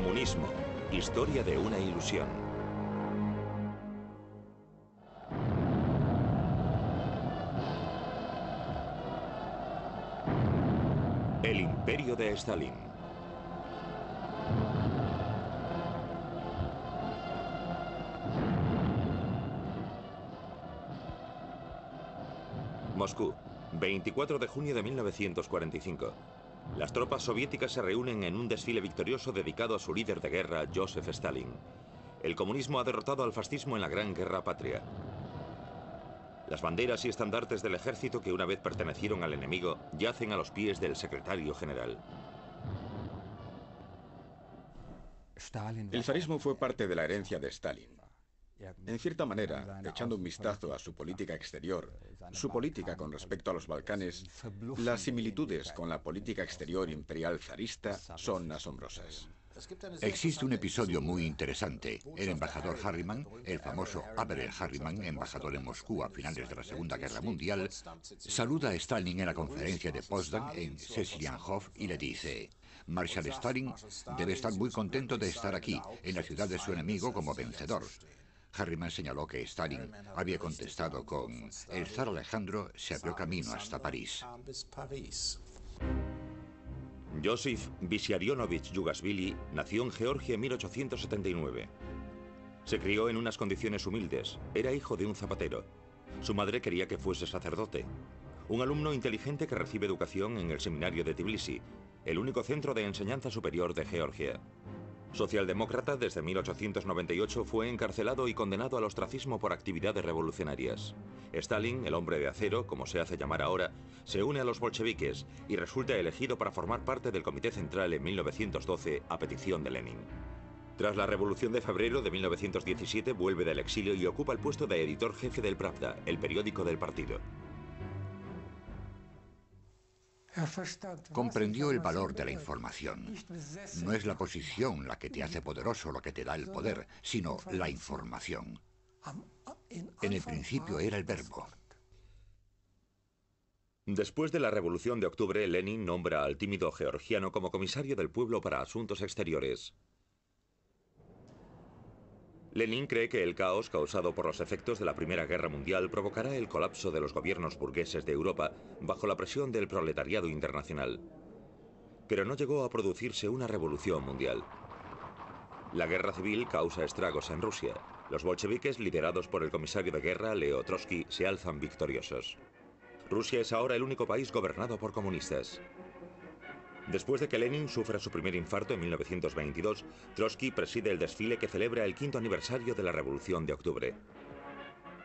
Comunismo. Historia de una ilusión. El imperio de Stalin. Moscú, 24 de junio de 1945. Las tropas soviéticas se reúnen en un desfile victorioso dedicado a su líder de guerra, Joseph Stalin. El comunismo ha derrotado al fascismo en la Gran Guerra Patria. Las banderas y estandartes del ejército que una vez pertenecieron al enemigo yacen a los pies del secretario general. El zarismo fue parte de la herencia de Stalin. En cierta manera, echando un vistazo a su política exterior, su política con respecto a los Balcanes, las similitudes con la política exterior imperial zarista son asombrosas. Existe un episodio muy interesante. El embajador Harriman, el famoso Averell Harriman, embajador en Moscú a finales de la Segunda Guerra Mundial, saluda a Stalin en la conferencia de Potsdam en Seligenhof y le dice: Marshal Stalin debe estar muy contento de estar aquí, en la ciudad de su enemigo, como vencedor. Harriman señaló que Stalin había contestado con: el zar Alejandro se abrió camino hasta París. Josif Vissarionovich Yugashvili nació en Georgia en 1879. Se crió en unas condiciones humildes. Era hijo de un zapatero. Su madre quería que fuese sacerdote. Un alumno inteligente que recibe educación en el seminario de Tbilisi, el único centro de enseñanza superior de Georgia. Socialdemócrata, desde 1898 fue encarcelado y condenado al ostracismo por actividades revolucionarias. Stalin, el hombre de acero, como se hace llamar ahora, se une a los bolcheviques y resulta elegido para formar parte del Comité Central en 1912 a petición de Lenin. Tras la Revolución de Febrero de 1917 vuelve del exilio y ocupa el puesto de editor jefe del Pravda, el periódico del partido. Comprendió el valor de la información. No es la posición la que te hace poderoso, lo que te da el poder, sino la información. En el principio era el verbo. Después de la Revolución de Octubre, Lenin nombra al tímido georgiano como comisario del pueblo para asuntos exteriores. Lenin cree que el caos causado por los efectos de la Primera Guerra Mundial provocará el colapso de los gobiernos burgueses de Europa bajo la presión del proletariado internacional. Pero no llegó a producirse una revolución mundial. La guerra civil causa estragos en Rusia. Los bolcheviques, liderados por el comisario de guerra, Leo Trotsky, se alzan victoriosos. Rusia es ahora el único país gobernado por comunistas. Después de que Lenin sufra su primer infarto en 1922, Trotsky preside el desfile que celebra el 5º aniversario de la Revolución de Octubre.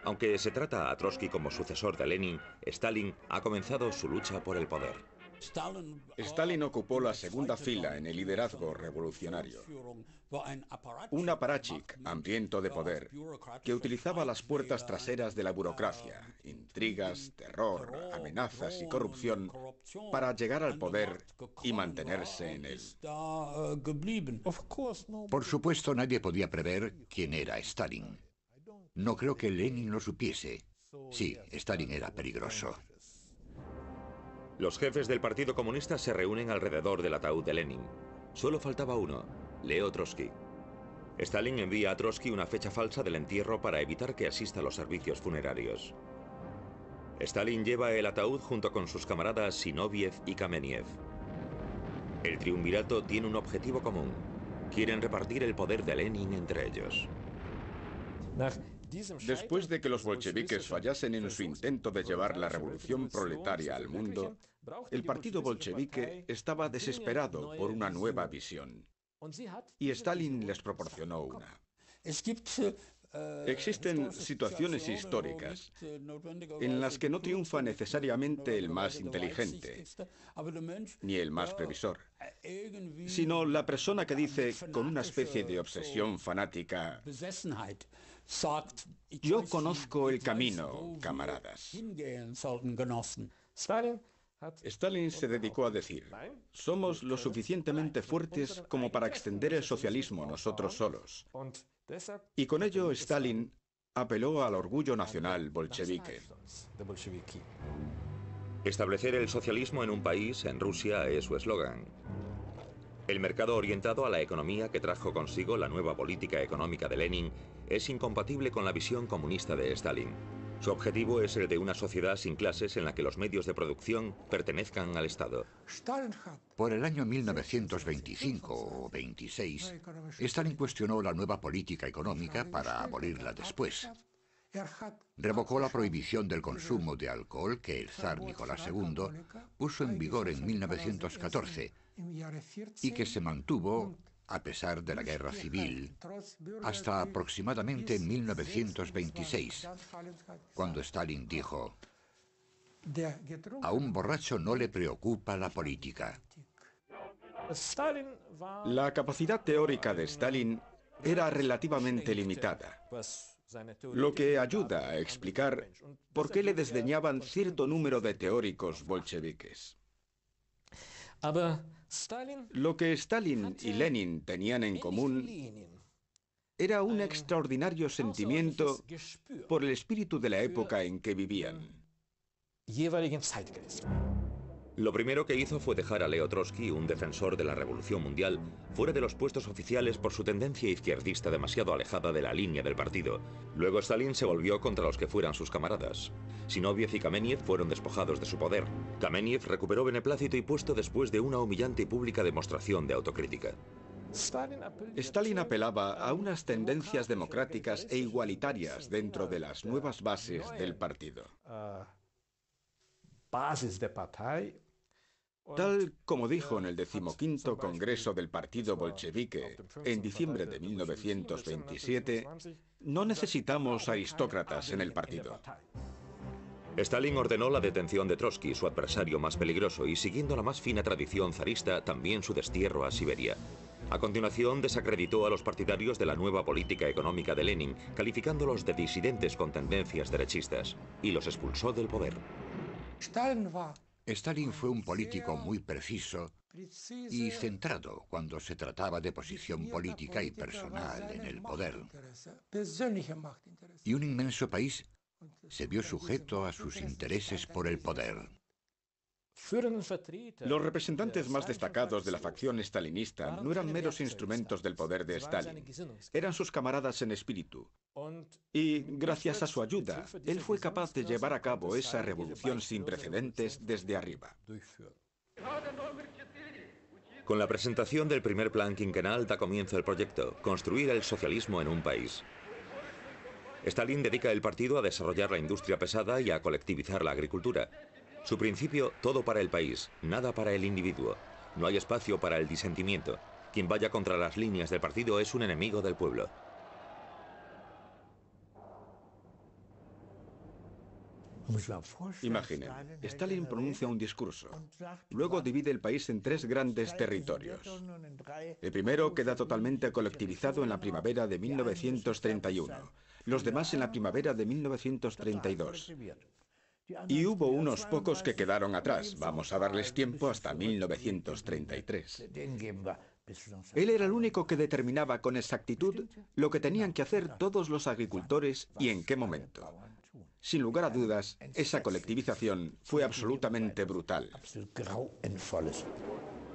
Aunque se trata a Trotsky como sucesor de Lenin, Stalin ha comenzado su lucha por el poder. Stalin ocupó la segunda fila en el liderazgo revolucionario. Un apparatchik hambriento de poder que utilizaba las puertas traseras de la burocracia, intrigas, terror, amenazas y corrupción para llegar al poder y mantenerse en él. Por supuesto, nadie podía prever quién era Stalin. No creo que Lenin lo supiese. Sí, Stalin era peligroso. Los jefes del Partido Comunista se reúnen alrededor del ataúd de Lenin. Solo faltaba uno, Leo Trotsky. Stalin envía a Trotsky una fecha falsa del entierro para evitar que asista a los servicios funerarios. Stalin lleva el ataúd junto con sus camaradas Zinoviev y Kameniev. El triunvirato tiene un objetivo común. Quieren repartir el poder de Lenin entre ellos. Después de que los bolcheviques fallasen en su intento de llevar la revolución proletaria al mundo, el partido bolchevique estaba desesperado por una nueva visión. Y Stalin les proporcionó una. Existen situaciones históricas en las que no triunfa necesariamente el más inteligente, ni el más previsor, sino la persona que dice con una especie de obsesión fanática: yo conozco el camino, camaradas. Stalin se dedicó a decir: somos lo suficientemente fuertes como para extender el socialismo nosotros solos. Y con ello Stalin apeló al orgullo nacional bolchevique. Establecer el socialismo en un país, en Rusia, es su eslogan. El mercado orientado a la economía que trajo consigo la nueva política económica de Lenin es incompatible con la visión comunista de Stalin. Su objetivo es el de una sociedad sin clases en la que los medios de producción pertenezcan al Estado. Por el año 1925 o 26, Stalin cuestionó la nueva política económica para abolirla después. Revocó la prohibición del consumo de alcohol que el zar Nicolás II puso en vigor en 1914 y que se mantuvo, a pesar de la guerra civil, hasta aproximadamente 1926, cuando Stalin dijo: "A un borracho no le preocupa la política". La capacidad teórica de Stalin era relativamente limitada, lo que ayuda a explicar por qué le desdeñaban cierto número de teóricos bolcheviques. Lo que Stalin y Lenin tenían en común era un extraordinario sentimiento por el espíritu de la época en que vivían. Lo primero que hizo fue dejar a Leo Trotsky, un defensor de la Revolución Mundial, fuera de los puestos oficiales por su tendencia izquierdista demasiado alejada de la línea del partido. Luego Stalin se volvió contra los que fueran sus camaradas. Zinoviev y Kameniev fueron despojados de su poder. Kameniev recuperó beneplácito y puesto después de una humillante y pública demostración de autocrítica. Stalin apelaba a unas tendencias democráticas e igualitarias dentro de las nuevas bases del partido. Tal como dijo en el 15º Congreso del Partido Bolchevique en diciembre de 1927, no necesitamos aristócratas en el partido. Stalin ordenó la detención de Trotsky, su adversario más peligroso, y siguiendo la más fina tradición zarista, también su destierro a Siberia. A continuación, desacreditó a los partidarios de la nueva política económica de Lenin, calificándolos de disidentes con tendencias derechistas, y los expulsó del poder. Stalin fue un político muy preciso y centrado cuando se trataba de posición política y personal en el poder. Y un inmenso país se vio sujeto a sus intereses por el poder. Los representantes más destacados de la facción stalinista no eran meros instrumentos del poder de Stalin, eran sus camaradas en espíritu. Y, gracias a su ayuda, él fue capaz de llevar a cabo esa revolución sin precedentes desde arriba. Con la presentación del primer plan quinquenal da comienzo el proyecto: construir el socialismo en un país. Stalin dedica el partido a desarrollar la industria pesada y a colectivizar la agricultura. Su principio: todo para el país, nada para el individuo. No hay espacio para el disentimiento. Quien vaya contra las líneas del partido es un enemigo del pueblo. Imaginen, Stalin pronuncia un discurso. Luego divide el país en 3 grandes territorios. El primero queda totalmente colectivizado en la primavera de 1931. Los demás en la primavera de 1932. Y hubo unos pocos que quedaron atrás. Vamos a darles tiempo hasta 1933. Él era el único que determinaba con exactitud lo que tenían que hacer todos los agricultores y en qué momento. Sin lugar a dudas, esa colectivización fue absolutamente brutal.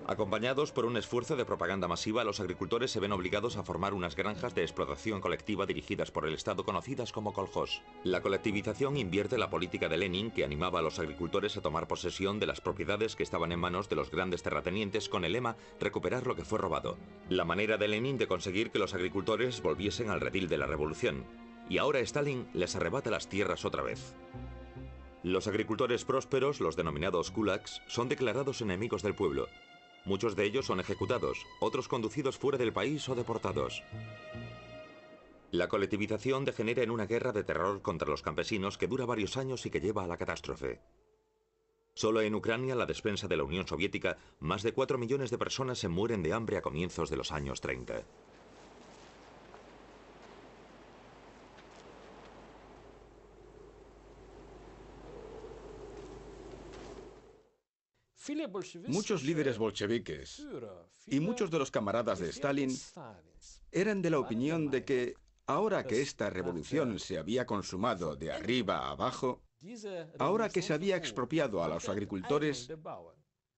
Acompañados por un esfuerzo de propaganda masiva, los agricultores se ven obligados a formar unas granjas de explotación colectiva dirigidas por el Estado, conocidas como kolkhos. La colectivización invierte la política de Lenin, que animaba a los agricultores a tomar posesión de las propiedades que estaban en manos de los grandes terratenientes con el lema «recuperar lo que fue robado». La manera de Lenin de conseguir que los agricultores volviesen al redil de la revolución. Y ahora Stalin les arrebata las tierras otra vez. Los agricultores prósperos, los denominados kulaks, son declarados enemigos del pueblo. Muchos de ellos son ejecutados, otros conducidos fuera del país o deportados. La colectivización degenera en una guerra de terror contra los campesinos que dura varios años y que lleva a la catástrofe. Solo en Ucrania, la despensa de la Unión Soviética, más de 4 millones de personas se mueren de hambre a comienzos de los años 30. Muchos líderes bolcheviques y muchos de los camaradas de Stalin eran de la opinión de que, ahora que esta revolución se había consumado de arriba a abajo, ahora que se había expropiado a los agricultores,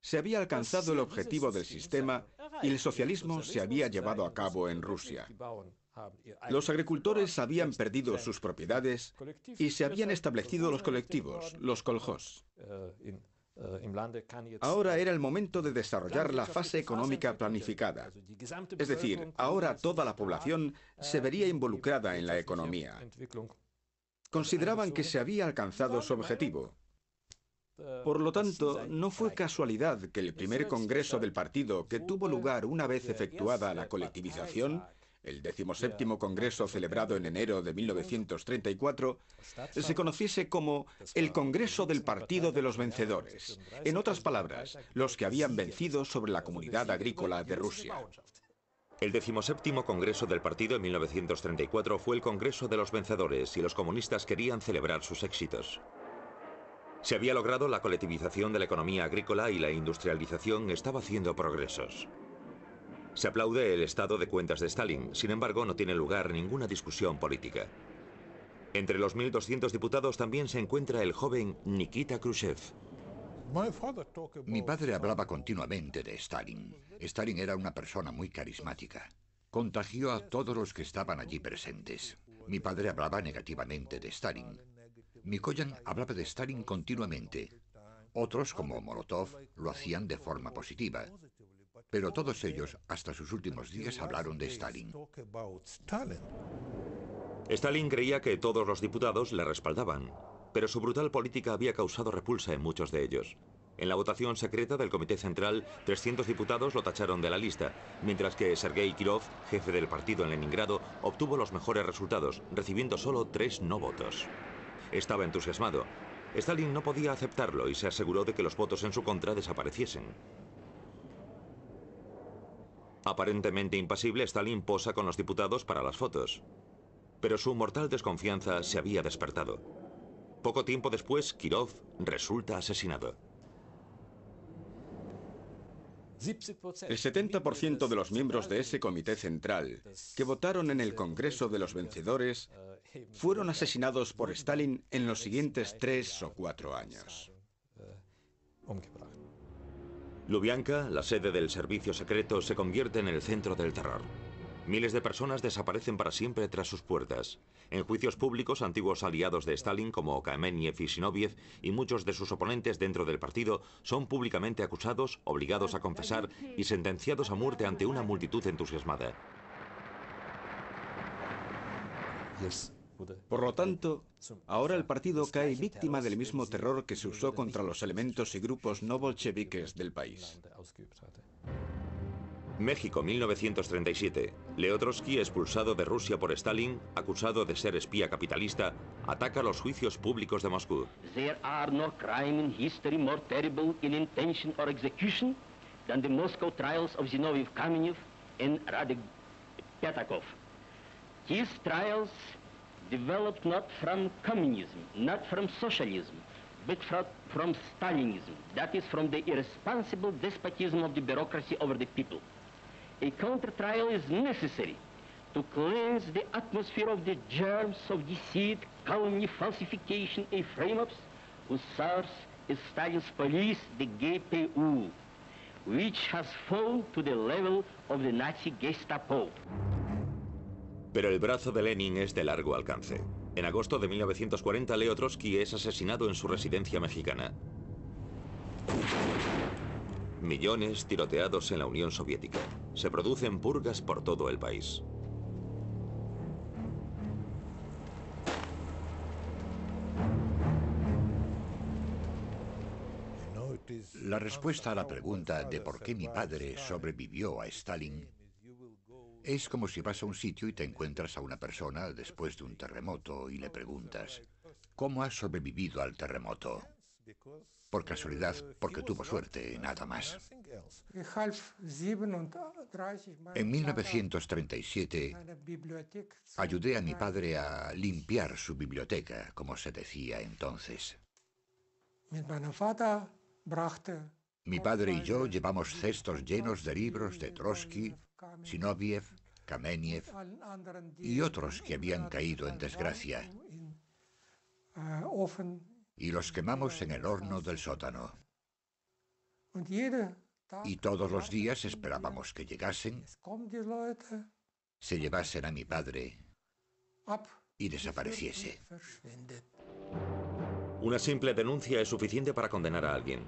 Se había alcanzado el objetivo del sistema y el socialismo se había llevado a cabo en Rusia. Los agricultores habían perdido sus propiedades y se habían establecido los colectivos, los kolhos. Ahora era el momento de desarrollar la fase económica planificada. Es decir, ahora toda la población se vería involucrada en la economía. Consideraban que se había alcanzado su objetivo. Por lo tanto, no fue casualidad que el primer congreso del partido, que tuvo lugar una vez efectuada la colectivización, el 17º Congreso celebrado en enero de 1934, se conociese como el Congreso del Partido de los Vencedores. En otras palabras, los que habían vencido sobre la comunidad agrícola de Rusia. El 17º Congreso del Partido en 1934 fue el Congreso de los Vencedores y los comunistas querían celebrar sus éxitos. Se había logrado la colectivización de la economía agrícola y la industrialización estaba haciendo progresos. Se aplaude el estado de cuentas de Stalin, sin embargo no tiene lugar ninguna discusión política. Entre los 1.200 diputados también se encuentra el joven Nikita Khrushchev. Mi padre hablaba continuamente de Stalin. Stalin era una persona muy carismática. Contagió a todos los que estaban allí presentes. Mi padre hablaba negativamente de Stalin. Mikoyan hablaba de Stalin continuamente. Otros, como Molotov, lo hacían de forma positiva. Pero todos ellos, hasta sus últimos días, hablaron de Stalin. Stalin creía que todos los diputados le respaldaban, pero su brutal política había causado repulsa en muchos de ellos. En la votación secreta del Comité Central, 300 diputados lo tacharon de la lista, mientras que Sergei Kirov, jefe del partido en Leningrado, obtuvo los mejores resultados, recibiendo solo 3 no votos. Estaba entusiasmado. Stalin no podía aceptarlo y se aseguró de que los votos en su contra desapareciesen. Aparentemente impasible, Stalin posa con los diputados para las fotos. Pero su mortal desconfianza se había despertado. Poco tiempo después, Kirov resulta asesinado. El 70% de los miembros de ese comité central que votaron en el Congreso de los Vencedores fueron asesinados por Stalin en los siguientes 3 o 4 años. Lubyanka, la sede del servicio secreto, se convierte en el centro del terror. Miles de personas desaparecen para siempre tras sus puertas. En juicios públicos, antiguos aliados de Stalin como Kameniev y Zinoviev y muchos de sus oponentes dentro del partido son públicamente acusados, obligados a confesar y sentenciados a muerte ante una multitud entusiasmada. Por lo tanto, ahora el partido cae víctima del mismo terror que se usó contra los elementos y grupos no bolcheviques del país. México, 1937. Leo Trotsky, expulsado de Rusia por Stalin, acusado de ser espía capitalista, ataca los juicios públicos de Moscú. There are no crime in history more terrible in intention or execution than the Moscow trials of Zinoviev, Kamenev and Radek Petakov. These trials developed not from communism, not from socialism, but from Stalinism, that is, from the irresponsible despotism of the bureaucracy over the people. A counter-trial is necessary to cleanse the atmosphere of the germs of deceit, calumny, falsification, and frame-ups whose source is Stalin's police, the GPU, which has fallen to the level of the Nazi Gestapo. Pero el brazo de Lenin es de largo alcance. En agosto de 1940, Leo Trotsky es asesinado en su residencia mexicana. Millones tiroteados en la Unión Soviética. Se producen purgas por todo el país. La respuesta a la pregunta de por qué mi padre sobrevivió a Stalin es como si vas a un sitio y te encuentras a una persona después de un terremoto y le preguntas, ¿cómo has sobrevivido al terremoto? Por casualidad, porque tuvo suerte, nada más. En 1937, ayudé a mi padre a limpiar su biblioteca, como se decía entonces. Mi padre y yo llevamos cestos llenos de libros de Trotsky, Zinoviev, Kameniev y otros que habían caído en desgracia. Y los quemamos en el horno del sótano. Y todos los días esperábamos que llegasen, se llevasen a mi padre y desapareciese. Una simple denuncia es suficiente para condenar a alguien.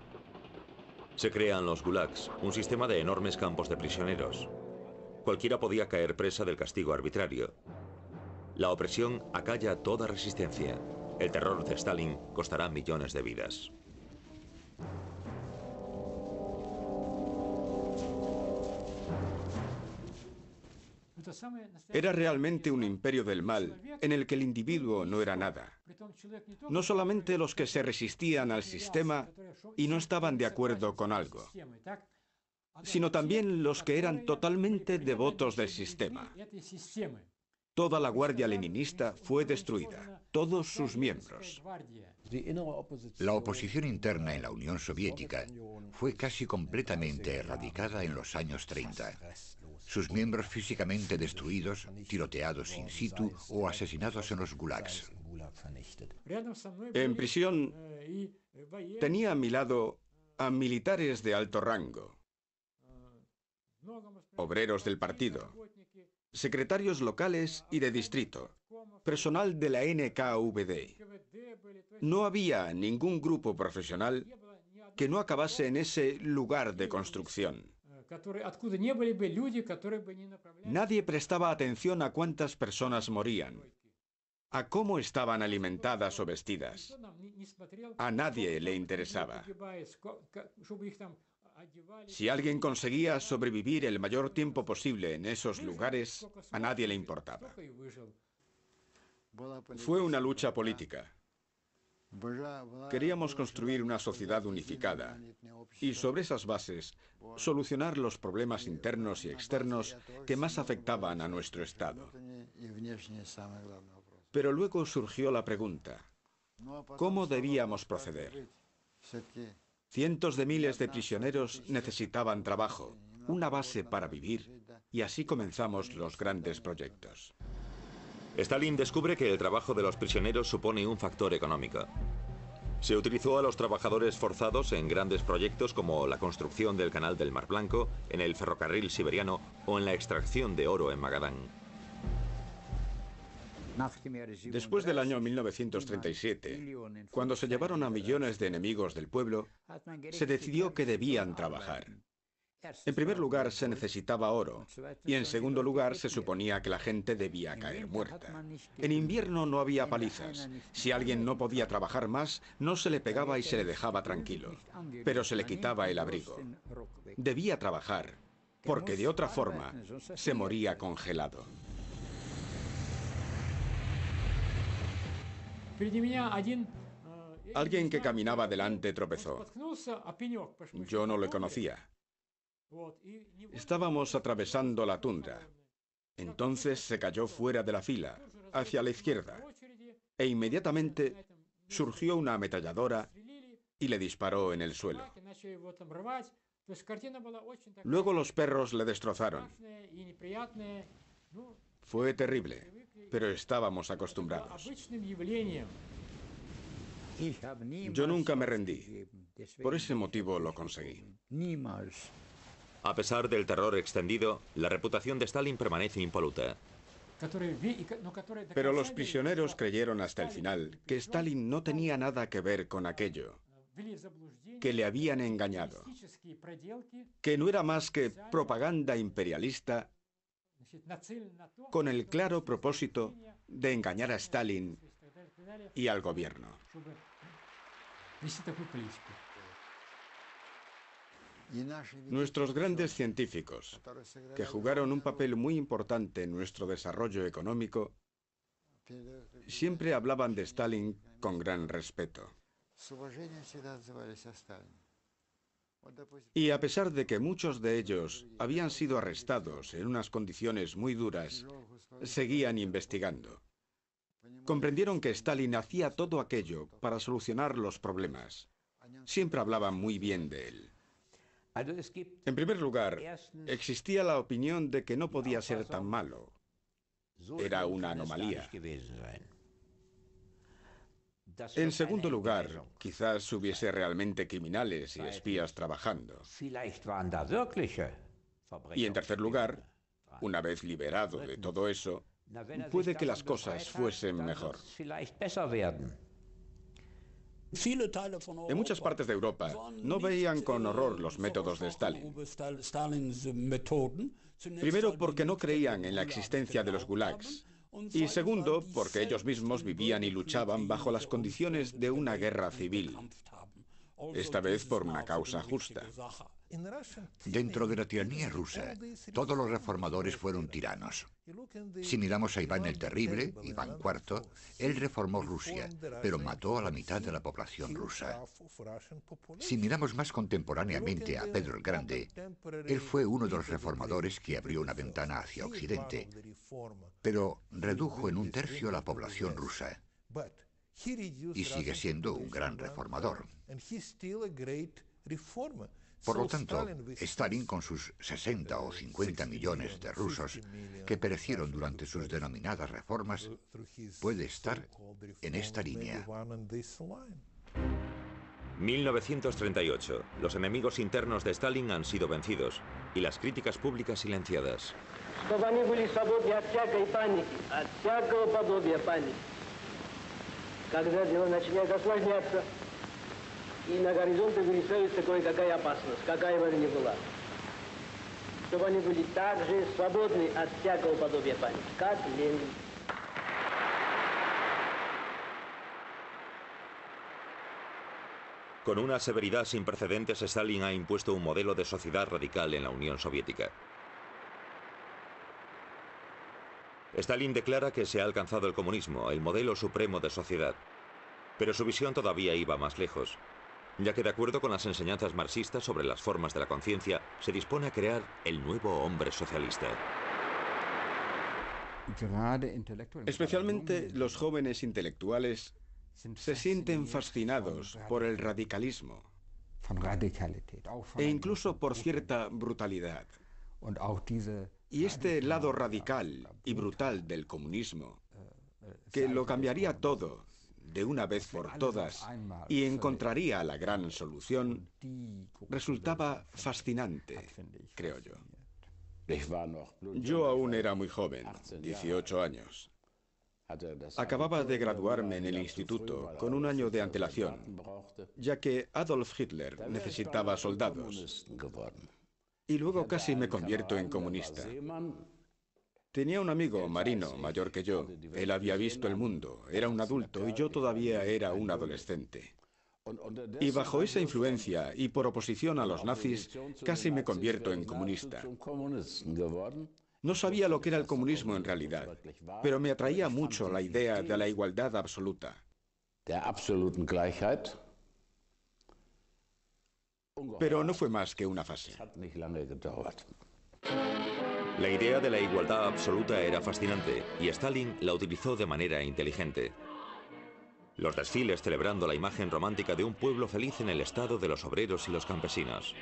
Se crean los gulags, un sistema de enormes campos de prisioneros. Cualquiera podía caer presa del castigo arbitrario. La opresión acalla toda resistencia. El terror de Stalin costará millones de vidas. Era realmente un imperio del mal en el que el individuo no era nada. No solamente los que se resistían al sistema y no estaban de acuerdo con algo, sino también los que eran totalmente devotos del sistema. Toda la guardia leninista fue destruida, todos sus miembros. La oposición interna en la Unión Soviética fue casi completamente erradicada en los años 30. Sus miembros físicamente destruidos, tiroteados in situ o asesinados en los gulags. En prisión tenía a mi lado a militares de alto rango, obreros del partido, secretarios locales y de distrito, personal de la NKVD. No había ningún grupo profesional que no acabase en ese lugar de construcción. Nadie prestaba atención a cuántas personas morían, a cómo estaban alimentadas o vestidas. A nadie le interesaba. Si alguien conseguía sobrevivir el mayor tiempo posible en esos lugares, a nadie le importaba. Fue una lucha política. Queríamos construir una sociedad unificada y sobre esas bases solucionar los problemas internos y externos que más afectaban a nuestro Estado. Pero luego surgió la pregunta: ¿cómo debíamos proceder? Cientos de miles de prisioneros necesitaban trabajo, una base para vivir, y así comenzamos los grandes proyectos. Stalin descubre que el trabajo de los prisioneros supone un factor económico. Se utilizó a los trabajadores forzados en grandes proyectos como la construcción del Canal del Mar Blanco, en el ferrocarril siberiano o en la extracción de oro en Magadán. Después del año 1937, cuando se llevaron a millones de enemigos del pueblo, se decidió que debían trabajar. En primer lugar, se necesitaba oro, y en segundo lugar, se suponía que la gente debía caer muerta. En invierno no había palizas. Si alguien no podía trabajar más, no se le pegaba y se le dejaba tranquilo, pero se le quitaba el abrigo. Debía trabajar, porque de otra forma se moría congelado. Alguien que caminaba delante tropezó. Yo no le conocía. Estábamos atravesando la tundra. Entonces se cayó fuera de la fila, hacia la izquierda, e inmediatamente surgió una ametralladora y le disparó en el suelo. Luego los perros le destrozaron. Fue terrible, pero estábamos acostumbrados. Yo nunca me rendí. Por ese motivo lo conseguí. A pesar del terror extendido, la reputación de Stalin permanece impoluta. Pero los prisioneros creyeron hasta el final que Stalin no tenía nada que ver con aquello, que le habían engañado, que no era más que propaganda imperialista con el claro propósito de engañar a Stalin y al gobierno. Nuestros grandes científicos, que jugaron un papel muy importante en nuestro desarrollo económico, siempre hablaban de Stalin con gran respeto. Y a pesar de que muchos de ellos habían sido arrestados en unas condiciones muy duras, seguían investigando. Comprendieron que Stalin hacía todo aquello para solucionar los problemas. Siempre hablaban muy bien de él. En primer lugar, existía la opinión de que no podía ser tan malo. Era una anomalía. En segundo lugar, quizás hubiese realmente criminales y espías trabajando. Y en tercer lugar, una vez liberado de todo eso, puede que las cosas fuesen mejor. En muchas partes de Europa no veían con horror los métodos de Stalin. Primero, porque no creían en la existencia de los gulags. Y segundo, porque ellos mismos vivían y luchaban bajo las condiciones de una guerra civil. Esta vez por una causa justa. Dentro de la tiranía rusa, todos los reformadores fueron tiranos. Si miramos a Iván el Terrible, Iván IV, él reformó Rusia, pero mató a la mitad de la población rusa. Si miramos más contemporáneamente a Pedro el Grande, él fue uno de los reformadores que abrió una ventana hacia Occidente, pero redujo en 1/3 la población rusa. Y sigue siendo un gran reformador. Por lo tanto, Stalin, con sus 60 o 50 millones de rusos que perecieron durante sus denominadas reformas, puede estar en esta línea. 1938. Los enemigos internos de Stalin han sido vencidos y las críticas públicas silenciadas. И на горизонте вырисовывается кое-какая опасность, какая бы она ни была. Чтобы они были так же свободны от всякого подобия паники, как Ленин. Con una severidad sin precedentes, Stalin ha impuesto un modelo de sociedad radical en la Unión Soviética. Stalin declara que se ha alcanzado el comunismo, el modelo supremo de sociedad. Pero su visión todavía iba más lejos, ya que de acuerdo con las enseñanzas marxistas sobre las formas de la conciencia, se dispone a crear el nuevo hombre socialista. Especialmente los jóvenes intelectuales se sienten fascinados por el radicalismo e incluso por cierta brutalidad. Y este lado radical y brutal del comunismo, que lo cambiaría todo de una vez por todas y encontraría la gran solución, resultaba fascinante, creo yo. Yo aún era muy joven, 18 años. Acababa de graduarme en el instituto con un año de antelación, ya que Adolf Hitler necesitaba soldados. Y luego casi me convierto en comunista. Tenía un amigo marino mayor que yo. Él había visto el mundo, era un adulto y yo todavía era un adolescente. Y bajo esa influencia y por oposición a los nazis, casi me convierto en comunista. No sabía lo que era el comunismo en realidad, pero me atraía mucho la idea de la igualdad absoluta. Pero no fue más que una fase. La idea de la igualdad absoluta era fascinante y Stalin la utilizó de manera inteligente. Los desfiles celebrando la imagen romántica de un pueblo feliz en el estado de los obreros y los campesinos.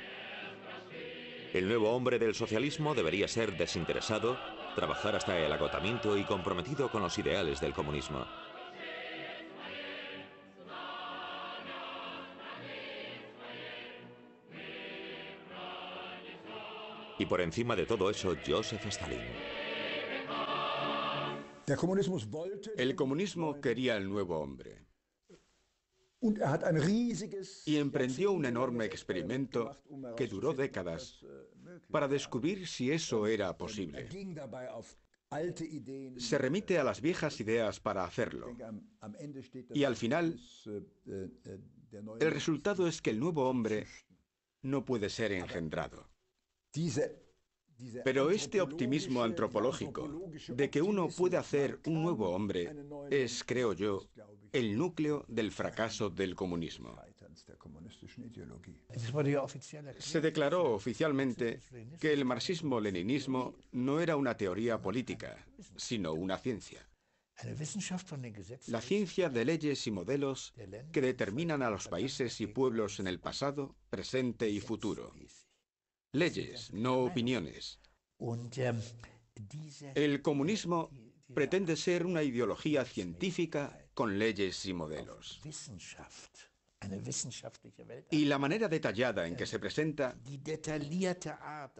El nuevo hombre del socialismo debería ser desinteresado, trabajar hasta el agotamiento y comprometido con los ideales del comunismo. Y por encima de todo eso, Joseph Stalin. El comunismo quería el nuevo hombre. Y emprendió un enorme experimento que duró décadas para descubrir si eso era posible. Se remite a las viejas ideas para hacerlo. Y al final, el resultado es que el nuevo hombre no puede ser engendrado. Pero este optimismo antropológico de que uno puede hacer un nuevo hombre es, creo yo, el núcleo del fracaso del comunismo. Se declaró oficialmente que el marxismo-leninismo no era una teoría política, sino una ciencia. La ciencia de leyes y modelos que determinan a los países y pueblos en el pasado, presente y futuro. Leyes, no opiniones. El comunismo pretende ser una ideología científica con leyes y modelos. Y la manera detallada en que se presenta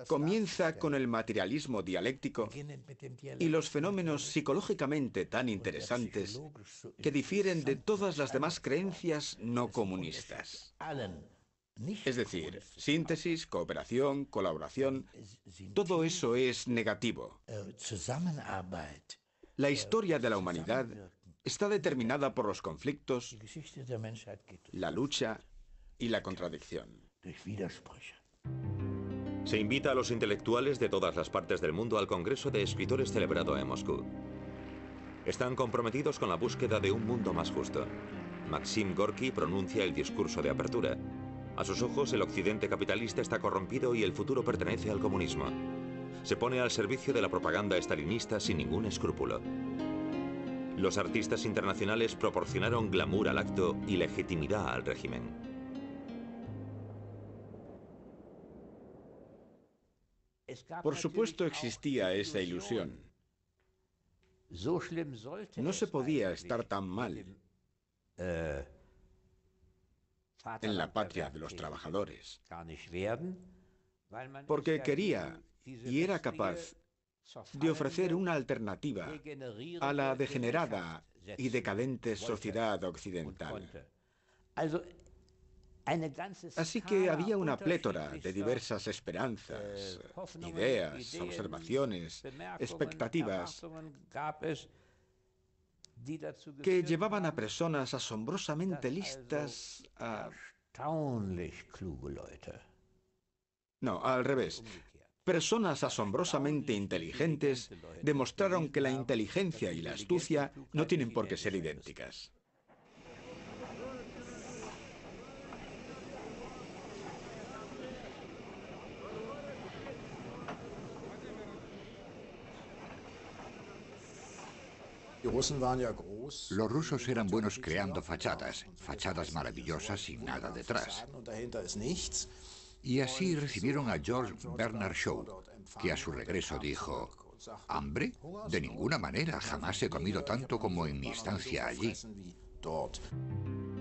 comienza con el materialismo dialéctico y los fenómenos psicológicamente tan interesantes que difieren de todas las demás creencias no comunistas. Es decir, síntesis, cooperación, colaboración, todo eso es negativo. La historia de la humanidad está determinada por los conflictos, la lucha y la contradicción. Se invita a los intelectuales de todas las partes del mundo al Congreso de Escritores celebrado en Moscú. Están comprometidos con la búsqueda de un mundo más justo. Maxim Gorki pronuncia el discurso de apertura. A sus ojos, el occidente capitalista está corrompido y el futuro pertenece al comunismo. Se pone al servicio de la propaganda estalinista sin ningún escrúpulo. Los artistas internacionales proporcionaron glamour al acto y legitimidad al régimen. Por supuesto existía esa ilusión. No se podía estar tan mal en la patria de los trabajadores, porque quería y era capaz de ofrecer una alternativa a la degenerada y decadente sociedad occidental. Así que había una plétora de diversas esperanzas, ideas, observaciones, expectativas que llevaban a personas asombrosamente listas a... No, al revés. Personas asombrosamente inteligentes demostraron que la inteligencia y la astucia no tienen por qué ser idénticas. Los rusos eran buenos creando fachadas, fachadas maravillosas sin nada detrás. Y así recibieron a George Bernard Shaw, que a su regreso dijo: ¿hambre? De ninguna manera, jamás he comido tanto como en mi estancia allí.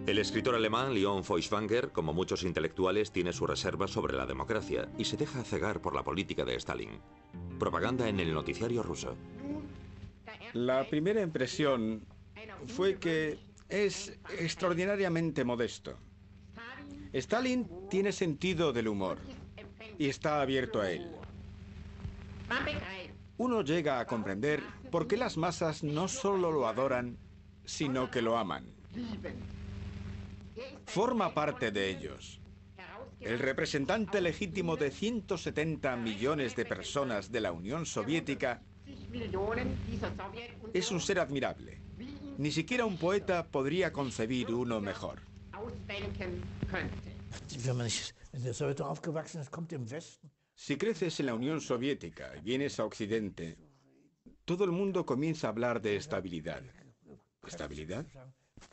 El escritor alemán Leon Feuchtwanger, como muchos intelectuales, tiene sus reservas sobre la democracia y se deja cegar por la política de Stalin. Propaganda en el noticiario ruso. La primera impresión fue que es extraordinariamente modesto. Stalin tiene sentido del humor y está abierto a él. Uno llega a comprender por qué las masas no solo lo adoran, sino que lo aman. Forma parte de ellos. El representante legítimo de 170 millones de personas de la Unión Soviética es un ser admirable. Ni siquiera un poeta podría concebir uno mejor. Si creces en la Unión Soviética y vienes a Occidente, todo el mundo comienza a hablar de estabilidad. ¿Estabilidad?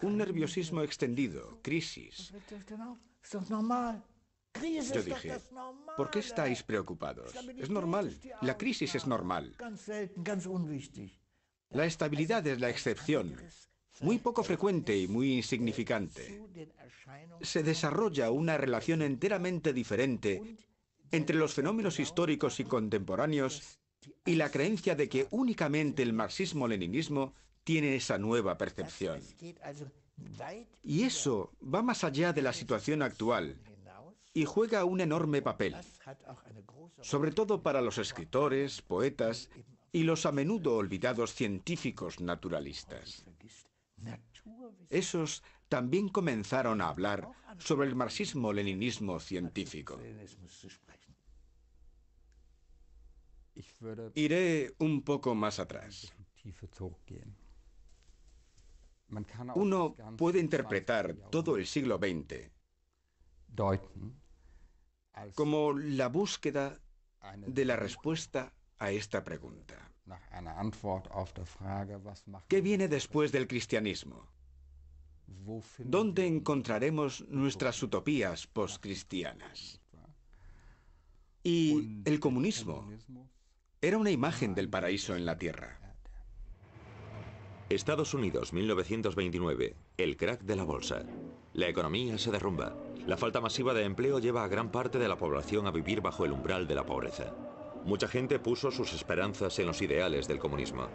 Un nerviosismo extendido, crisis. Yo dije, ¿por qué estáis preocupados? Es normal. La crisis es normal. La estabilidad es la excepción, muy poco frecuente y muy insignificante. Se desarrolla una relación enteramente diferente entre los fenómenos históricos y contemporáneos y la creencia de que únicamente el marxismo-leninismo tiene esa nueva percepción. Y eso va más allá de la situación actual y juega un enorme papel, sobre todo para los escritores, poetas y los a menudo olvidados científicos naturalistas. Esos también comenzaron a hablar sobre el marxismo-leninismo científico. Iré un poco más atrás. Uno puede interpretar todo el siglo XX como la búsqueda de la respuesta a esta pregunta. ¿Qué viene después del cristianismo? ¿Dónde encontraremos nuestras utopías postcristianas? Y el comunismo era una imagen del paraíso en la tierra. Estados Unidos, 1929. El crack de la bolsa. La economía se derrumba. La falta masiva de empleo lleva a gran parte de la población a vivir bajo el umbral de la pobreza. Mucha gente puso sus esperanzas en los ideales del comunismo.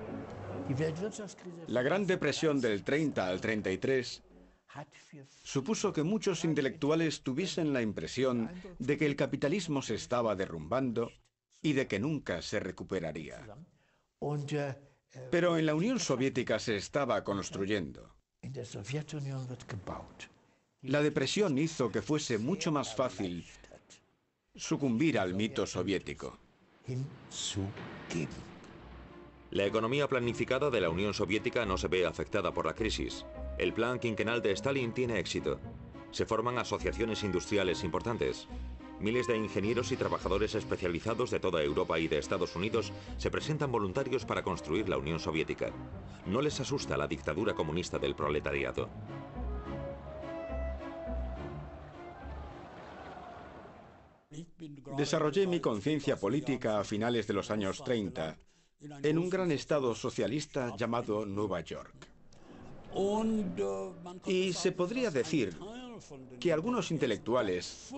La Gran Depresión del 30 al 33 supuso que muchos intelectuales tuviesen la impresión de que el capitalismo se estaba derrumbando y de que nunca se recuperaría. Pero en la Unión Soviética se estaba construyendo. La depresión hizo que fuese mucho más fácil sucumbir al mito soviético. La economía planificada de la Unión Soviética no se ve afectada por la crisis. El plan quinquenal de Stalin tiene éxito. Se forman asociaciones industriales importantes. Miles de ingenieros y trabajadores especializados de toda Europa y de Estados Unidos se presentan voluntarios para construir la Unión Soviética. No les asusta la dictadura comunista del proletariado. Desarrollé mi conciencia política a finales de los años 30 en un gran estado socialista llamado Nueva York. Y se podría decir que algunos intelectuales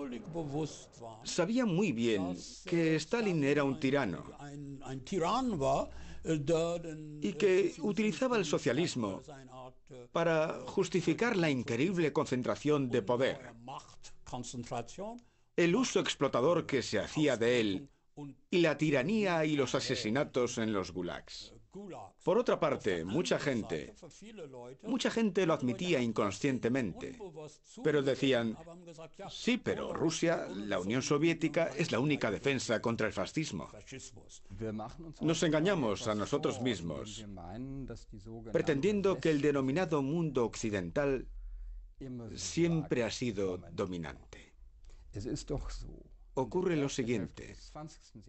sabían muy bien que Stalin era un tirano y que utilizaba el socialismo para justificar la increíble concentración de poder, el uso explotador que se hacía de él y la tiranía y los asesinatos en los gulags. Por otra parte, mucha gente lo admitía inconscientemente, pero decían, sí, pero Rusia, la Unión Soviética, es la única defensa contra el fascismo. Nos engañamos a nosotros mismos, pretendiendo que el denominado mundo occidental siempre ha sido dominante. Ocurre lo siguiente.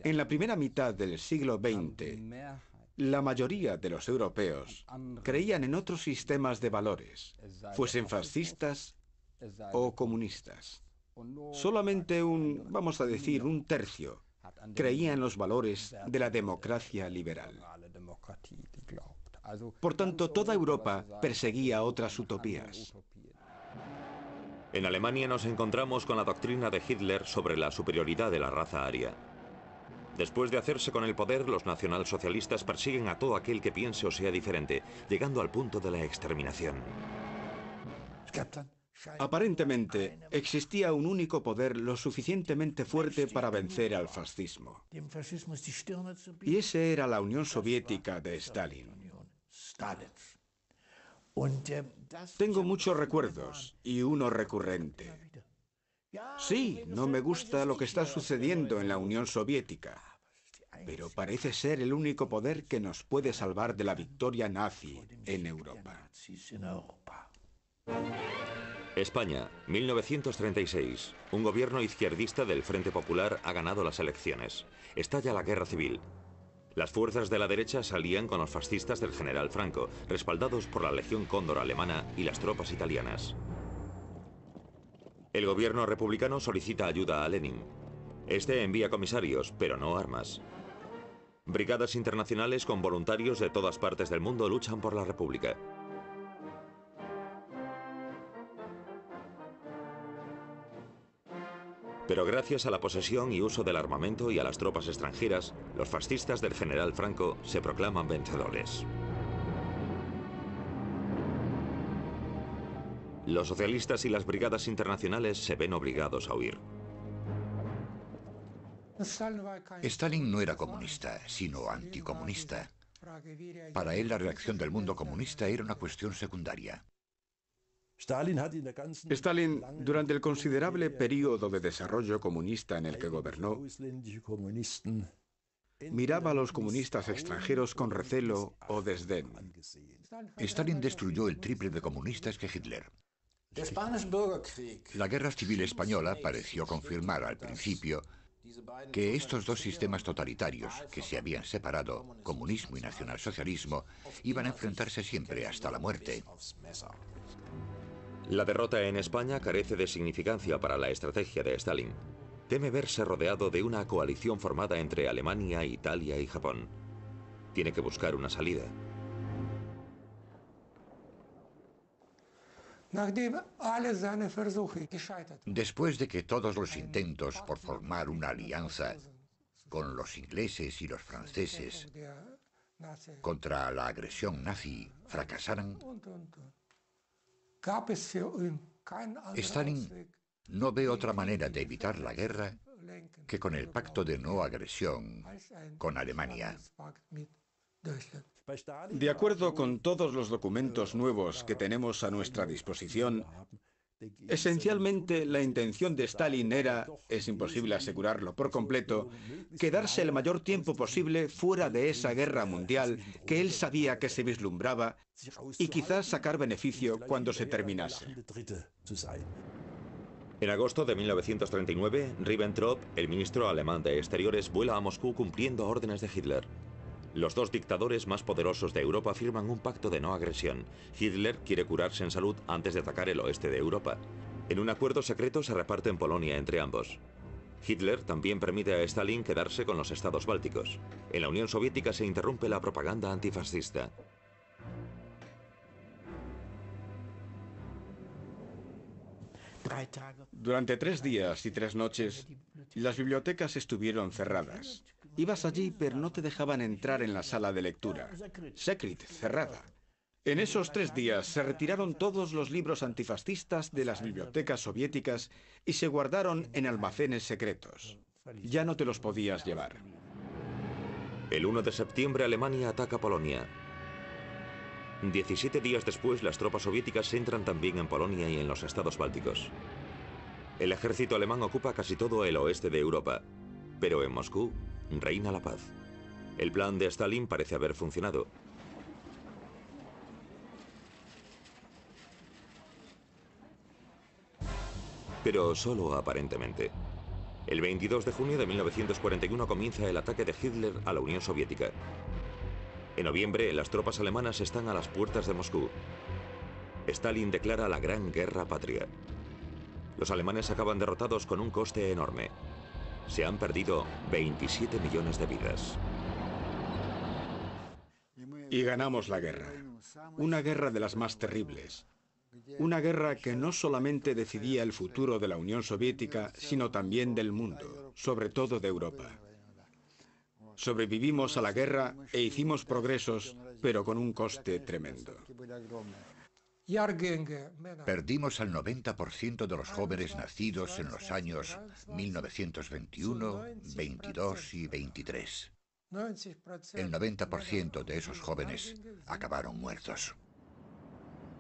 En la primera mitad del siglo XX, la mayoría de los europeos creían en otros sistemas de valores, fuesen fascistas o comunistas. Solamente vamos a decir, un tercio creía en los valores de la democracia liberal. Por tanto, toda Europa perseguía otras utopías. En Alemania nos encontramos con la doctrina de Hitler sobre la superioridad de la raza aria. Después de hacerse con el poder, los nacionalsocialistas persiguen a todo aquel que piense o sea diferente, llegando al punto de la exterminación. Aparentemente, existía un único poder lo suficientemente fuerte para vencer al fascismo. Y ese era la Unión Soviética de Stalin. Tengo muchos recuerdos y uno recurrente. Sí, no me gusta lo que está sucediendo en la Unión Soviética, pero parece ser el único poder que nos puede salvar de la victoria nazi en Europa. España, 1936. Un gobierno izquierdista del Frente Popular ha ganado las elecciones. Estalla la guerra civil. Las fuerzas de la derecha salían con los fascistas del general Franco, respaldados por la Legión Cóndor alemana y las tropas italianas. El gobierno republicano solicita ayuda a Lenin. Este envía comisarios, pero no armas. Brigadas internacionales con voluntarios de todas partes del mundo luchan por la República. Pero gracias a la posesión y uso del armamento y a las tropas extranjeras, los fascistas del general Franco se proclaman vencedores. Los socialistas y las brigadas internacionales se ven obligados a huir. Stalin no era comunista, sino anticomunista. Para él, la reacción del mundo comunista era una cuestión secundaria. Stalin, durante el considerable período de desarrollo comunista en el que gobernó, miraba a los comunistas extranjeros con recelo o desdén. Stalin destruyó el triple de comunistas que Hitler. La guerra civil española pareció confirmar al principio que estos dos sistemas totalitarios que se habían separado, comunismo y nacionalsocialismo, iban a enfrentarse siempre hasta la muerte. La derrota en España carece de significancia para la estrategia de Stalin. Teme verse rodeado de una coalición formada entre Alemania, Italia y Japón. Tiene que buscar una salida. Después de que todos los intentos por formar una alianza con los ingleses y los franceses contra la agresión nazi fracasaran, Stalin no ve otra manera de evitar la guerra que con el pacto de no agresión con Alemania. De acuerdo con todos los documentos nuevos que tenemos a nuestra disposición, esencialmente la intención de Stalin era, es imposible asegurarlo por completo, quedarse el mayor tiempo posible fuera de esa guerra mundial que él sabía que se vislumbraba y quizás sacar beneficio cuando se terminase. En agosto de 1939, Ribbentrop, el ministro alemán de Exteriores, vuela a Moscú cumpliendo órdenes de Hitler. Los dos dictadores más poderosos de Europa firman un pacto de no agresión. Hitler quiere curarse en salud antes de atacar el oeste de Europa. En un acuerdo secreto se reparten Polonia entre ambos. Hitler también permite a Stalin quedarse con los estados bálticos. En la Unión Soviética se interrumpe la propaganda antifascista. Durante 3 días y 3 noches, las bibliotecas estuvieron cerradas. Ibas allí, pero no te dejaban entrar en la sala de lectura. Secret, cerrada. En esos 3 días se retiraron todos los libros antifascistas de las bibliotecas soviéticas y se guardaron en almacenes secretos. Ya no te los podías llevar. El 1 de septiembre Alemania ataca Polonia. 17 días después, las tropas soviéticas entran también en Polonia y en los estados bálticos. El ejército alemán ocupa casi todo el oeste de Europa, pero en Moscú reina la paz. El plan de Stalin parece haber funcionado. Pero solo aparentemente. El 22 de junio de 1941 comienza el ataque de Hitler a la Unión Soviética. En noviembre, las tropas alemanas están a las puertas de Moscú. Stalin declara la Gran Guerra Patria. Los alemanes acaban derrotados con un coste enorme. Se han perdido 27 millones de vidas. Y ganamos la guerra. Una guerra de las más terribles. Una guerra que no solamente decidía el futuro de la Unión Soviética, sino también del mundo, sobre todo de Europa. Sobrevivimos a la guerra e hicimos progresos, pero con un coste tremendo. Perdimos al 90% de los jóvenes nacidos en los años 1921, 22 y 23. El 90% de esos jóvenes acabaron muertos.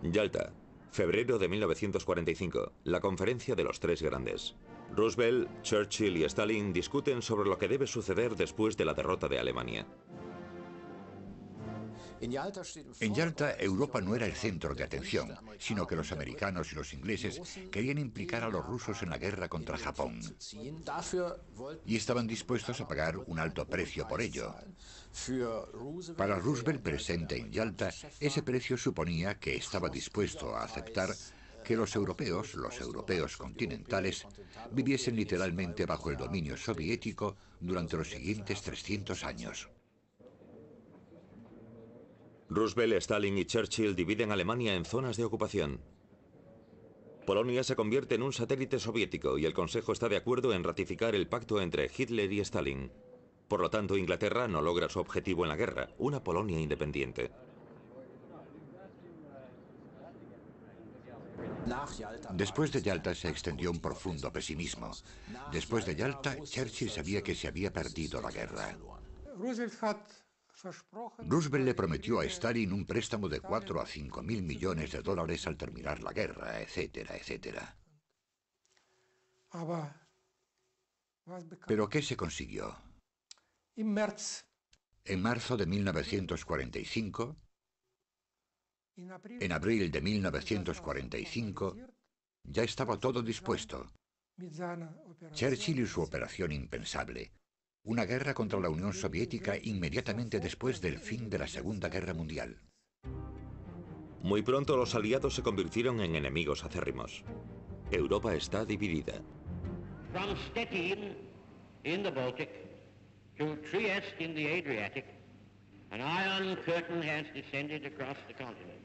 Yalta, febrero de 1945, la conferencia de los tres grandes. Roosevelt, Churchill y Stalin discuten sobre lo que debe suceder después de la derrota de Alemania. En Yalta, Europa no era el centro de atención, sino que los americanos y los ingleses querían implicar a los rusos en la guerra contra Japón. Y estaban dispuestos a pagar un alto precio por ello. Para Roosevelt, presente en Yalta, ese precio suponía que estaba dispuesto a aceptar que los europeos continentales, viviesen literalmente bajo el dominio soviético durante los siguientes 300 años. Roosevelt, Stalin y Churchill dividen Alemania en zonas de ocupación. Polonia se convierte en un satélite soviético y el Consejo está de acuerdo en ratificar el pacto entre Hitler y Stalin. Por lo tanto, Inglaterra no logra su objetivo en la guerra, una Polonia independiente. Después de Yalta se extendió un profundo pesimismo. Después de Yalta, Churchill sabía que se había perdido la guerra. Roosevelt le prometió a Stalin un préstamo de 4 a 5 mil millones de dólares al terminar la guerra, etcétera, etcétera. ¿Pero qué se consiguió? En marzo de 1945, en abril de 1945, ya estaba todo dispuesto. Churchill y su operación impensable. Una guerra contra la Unión Soviética inmediatamente después del fin de la Segunda Guerra Mundial. Muy pronto los aliados se convirtieron en enemigos acérrimos. Europa está dividida. From Stettin in the Baltic to Trieste in the Adriatic, an iron curtain has descended across the continent.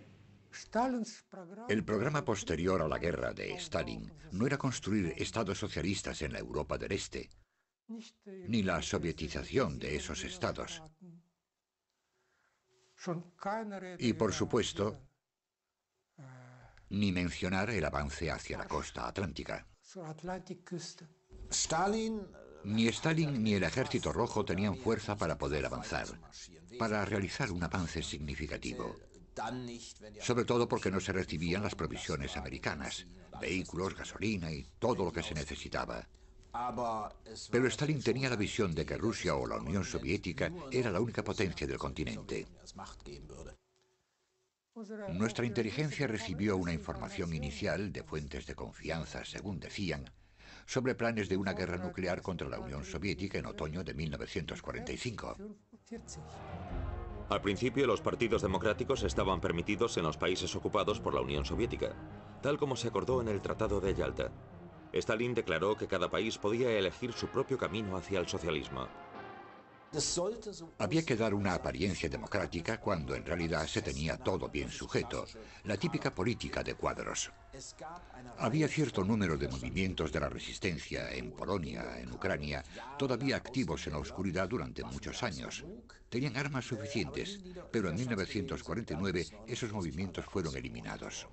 El programa posterior a la guerra de Stalin no era construir estados socialistas en la Europa del Este, ni la sovietización de esos estados. Y por supuesto, ni mencionar el avance hacia la costa atlántica. Ni Stalin ni el Ejército Rojo tenían fuerza para poder avanzar, para realizar un avance significativo. Sobre todo porque no se recibían las provisiones americanas, vehículos, gasolina y todo lo que se necesitaba. Pero Stalin tenía la visión de que Rusia o la Unión Soviética era la única potencia del continente. Nuestra inteligencia recibió una información inicial de fuentes de confianza, según decían, sobre planes de una guerra nuclear contra la Unión Soviética en otoño de 1945. Al principio, los partidos democráticos estaban permitidos en los países ocupados por la Unión Soviética, tal como se acordó en el Tratado de Yalta. Stalin declaró que cada país podía elegir su propio camino hacia el socialismo. Había que dar una apariencia democrática cuando en realidad se tenía todo bien sujeto, la típica política de cuadros. Había cierto número de movimientos de la resistencia en Polonia, en Ucrania, todavía activos en la oscuridad durante muchos años. Tenían armas suficientes, pero en 1949 esos movimientos fueron eliminados.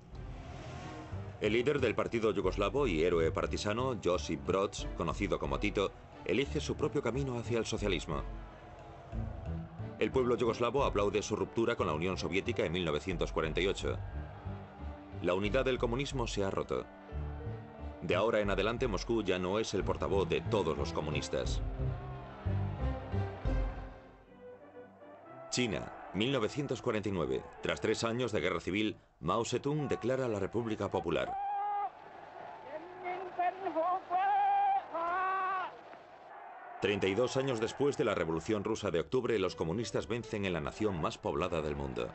El líder del partido yugoslavo y héroe partisano, Josip Broz, conocido como Tito, elige su propio camino hacia el socialismo. El pueblo yugoslavo aplaude su ruptura con la Unión Soviética en 1948. La unidad del comunismo se ha roto. De ahora en adelante, Moscú ya no es el portavoz de todos los comunistas. China, 1949. Tras 3 años de guerra civil, Mao Zedong declara la República Popular. 32 años después de la Revolución Rusa de octubre, los comunistas vencen en la nación más poblada del mundo.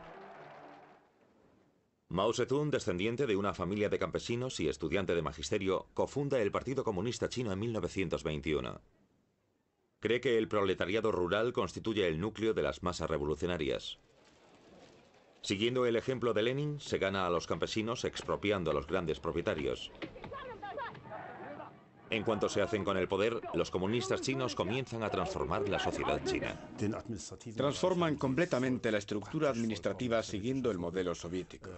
Mao Zedong, descendiente de una familia de campesinos y estudiante de magisterio, cofunda el Partido Comunista Chino en 1921. Cree que el proletariado rural constituye el núcleo de las masas revolucionarias. Siguiendo el ejemplo de Lenin, se gana a los campesinos expropiando a los grandes propietarios. En cuanto se hacen con el poder, los comunistas chinos comienzan a transformar la sociedad china. Transforman completamente la estructura administrativa siguiendo el modelo soviético.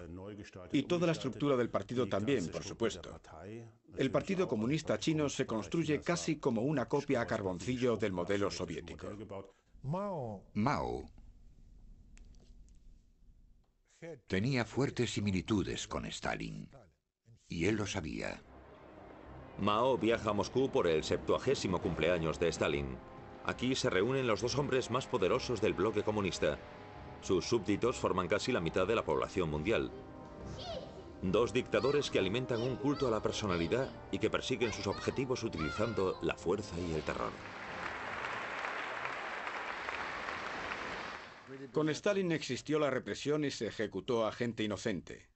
Y toda la estructura del partido también, por supuesto. El Partido Comunista Chino se construye casi como una copia a carboncillo del modelo soviético. Mao tenía fuertes similitudes con Stalin, y él lo sabía. Mao viaja a Moscú por el 70º cumpleaños de Stalin. Aquí se reúnen los dos hombres más poderosos del bloque comunista. Sus súbditos forman casi la mitad de la población mundial. Dos dictadores que alimentan un culto a la personalidad y que persiguen sus objetivos utilizando la fuerza y el terror. Con Stalin existió la represión y se ejecutó a gente inocente.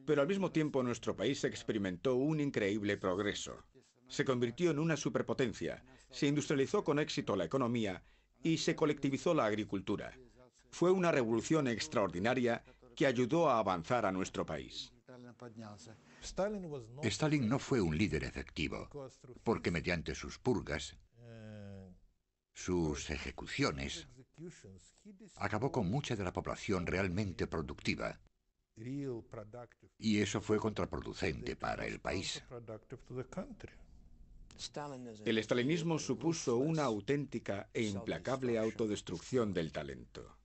Pero al mismo tiempo nuestro país experimentó un increíble progreso. Se convirtió en una superpotencia, se industrializó con éxito la economía y se colectivizó la agricultura. Fue una revolución extraordinaria que ayudó a avanzar a nuestro país. Stalin no fue un líder efectivo, porque mediante sus purgas, sus ejecuciones, acabó con mucha de la población realmente productiva. Y eso fue contraproducente para el país. El estalinismo supuso una auténtica e implacable autodestrucción del talento.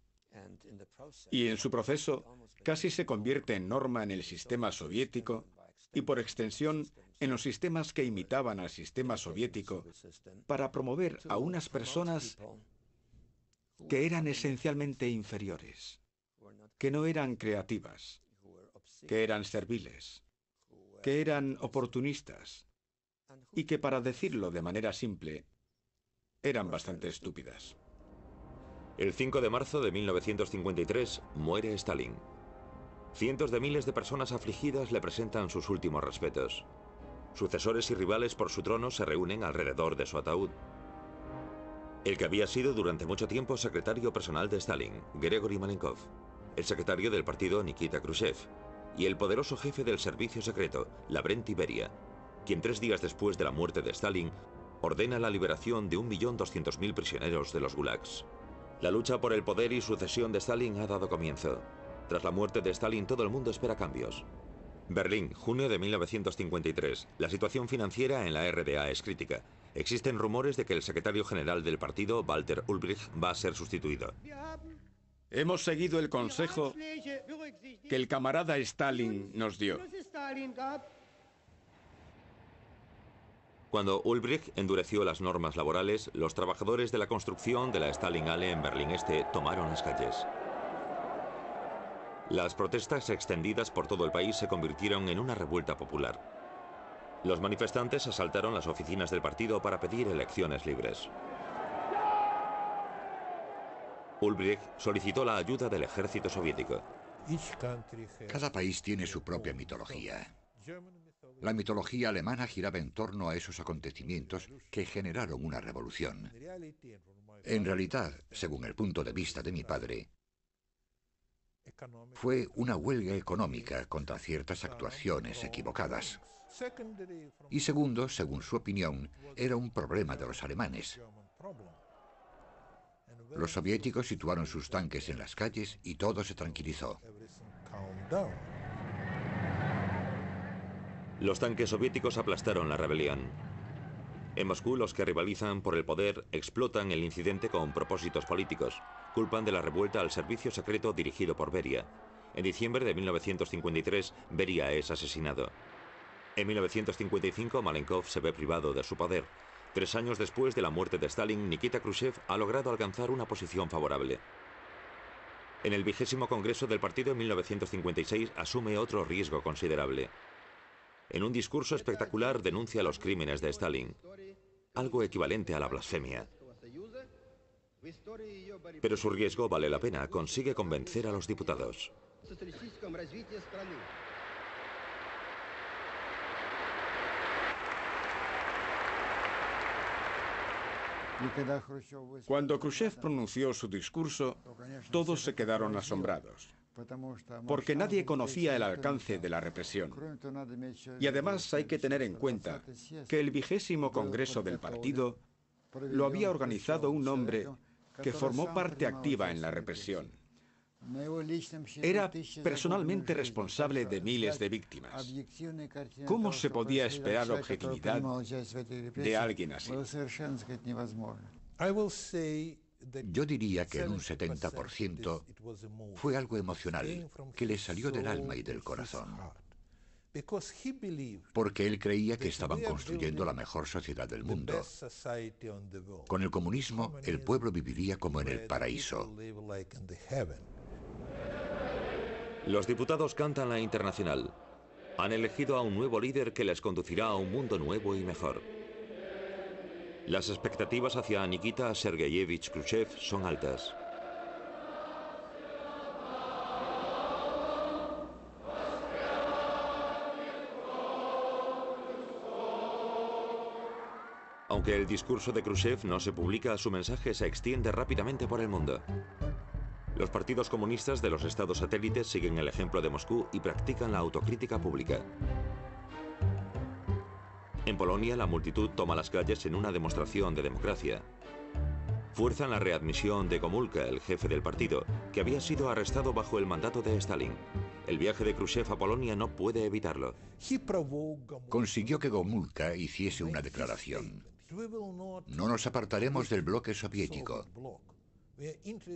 Y en su proceso casi se convierte en norma en el sistema soviético y por extensión en los sistemas que imitaban al sistema soviético para promover a unas personas que eran esencialmente inferiores, que no eran creativas, que eran serviles, que eran oportunistas y que, para decirlo de manera simple, eran bastante estúpidas. El 5 de marzo de 1953 muere Stalin. Cientos de miles de personas afligidas le presentan sus últimos respetos. Sucesores y rivales por su trono se reúnen alrededor de su ataúd. El que había sido durante mucho tiempo secretario personal de Stalin, Grigori Malenkov. El secretario del partido, Nikita Khrushchev. y el poderoso jefe del servicio secreto, Lavrenti Beria, quien 3 días después de la muerte de Stalin ordena la liberación de 1.200.000 prisioneros de los gulags. La lucha por el poder y sucesión de Stalin ha dado comienzo. Tras la muerte de Stalin, todo el mundo espera cambios. Berlín, junio de 1953. La situación financiera en la RDA es crítica. Existen rumores de que el secretario general del partido, Walter Ulbricht, va a ser sustituido. Hemos seguido el consejo que el camarada Stalin nos dio. Cuando Ulbricht endureció las normas laborales, los trabajadores de la construcción de la Stalinhalle en Berlín Este tomaron las calles. Las protestas extendidas por todo el país se convirtieron en una revuelta popular. Los manifestantes asaltaron las oficinas del partido para pedir elecciones libres. Ulbricht solicitó la ayuda del ejército soviético. Cada país tiene su propia mitología. La mitología alemana giraba en torno a esos acontecimientos que generaron una revolución. En realidad, según el punto de vista de mi padre, fue una huelga económica contra ciertas actuaciones equivocadas. Y segundo, según su opinión, era un problema de los alemanes. Los soviéticos situaron sus tanques en las calles y todo se tranquilizó. Los tanques soviéticos aplastaron la rebelión. En Moscú, los que rivalizan por el poder explotan el incidente con propósitos políticos. Culpan de la revuelta al servicio secreto dirigido por Beria. En diciembre de 1953, Beria es asesinado. En 1955, Malenkov se ve privado de su poder. 3 años después de la muerte de Stalin, Nikita Khrushchev ha logrado alcanzar una posición favorable. En el 20º Congreso del partido en 1956 asume otro riesgo considerable. En un discurso espectacular denuncia los crímenes de Stalin, algo equivalente a la blasfemia. Pero su riesgo vale la pena, consigue convencer a los diputados. Cuando Khrushchev pronunció su discurso, todos se quedaron asombrados, porque nadie conocía el alcance de la represión. Y además hay que tener en cuenta que el 20º Congreso del partido lo había organizado un hombre que formó parte activa en la represión. Era personalmente responsable de miles de víctimas. ¿Cómo se podía esperar objetividad de alguien así? Yo diría que en un 70% fue algo emocional, que le salió del alma y del corazón. Porque él creía que estaban construyendo la mejor sociedad del mundo. Con el comunismo, el pueblo viviría como en el paraíso. Los diputados cantan la Internacional. Han elegido a un nuevo líder que les conducirá a un mundo nuevo y mejor. Las expectativas hacia Nikita Sergeyevich Khrushchev son altas. Aunque el discurso de Khrushchev no se publica, su mensaje se extiende rápidamente por el mundo. Los partidos comunistas de los estados satélites siguen el ejemplo de Moscú y practican la autocrítica pública. En Polonia, la multitud toma las calles en una demostración de democracia. Fuerzan la readmisión de Gomulka, el jefe del partido, que había sido arrestado bajo el mandato de Stalin. El viaje de Khrushchev a Polonia no puede evitarlo. Consiguió que Gomulka hiciese una declaración. No nos apartaremos del bloque soviético.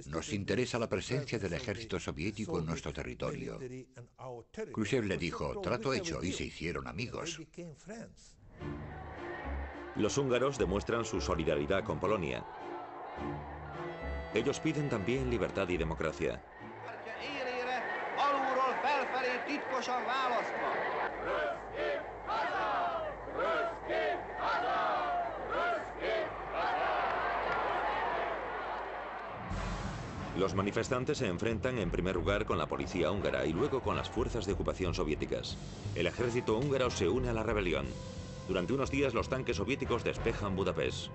Nos interesa la presencia del ejército soviético en nuestro territorio. Khrushchev le dijo, trato hecho, y se hicieron amigos. Los húngaros demuestran su solidaridad con Polonia. Ellos piden también libertad y democracia. Los manifestantes se enfrentan en primer lugar con la policía húngara y luego con las fuerzas de ocupación soviéticas. El ejército húngaro se une a la rebelión. Durante unos días los tanques soviéticos despejan Budapest.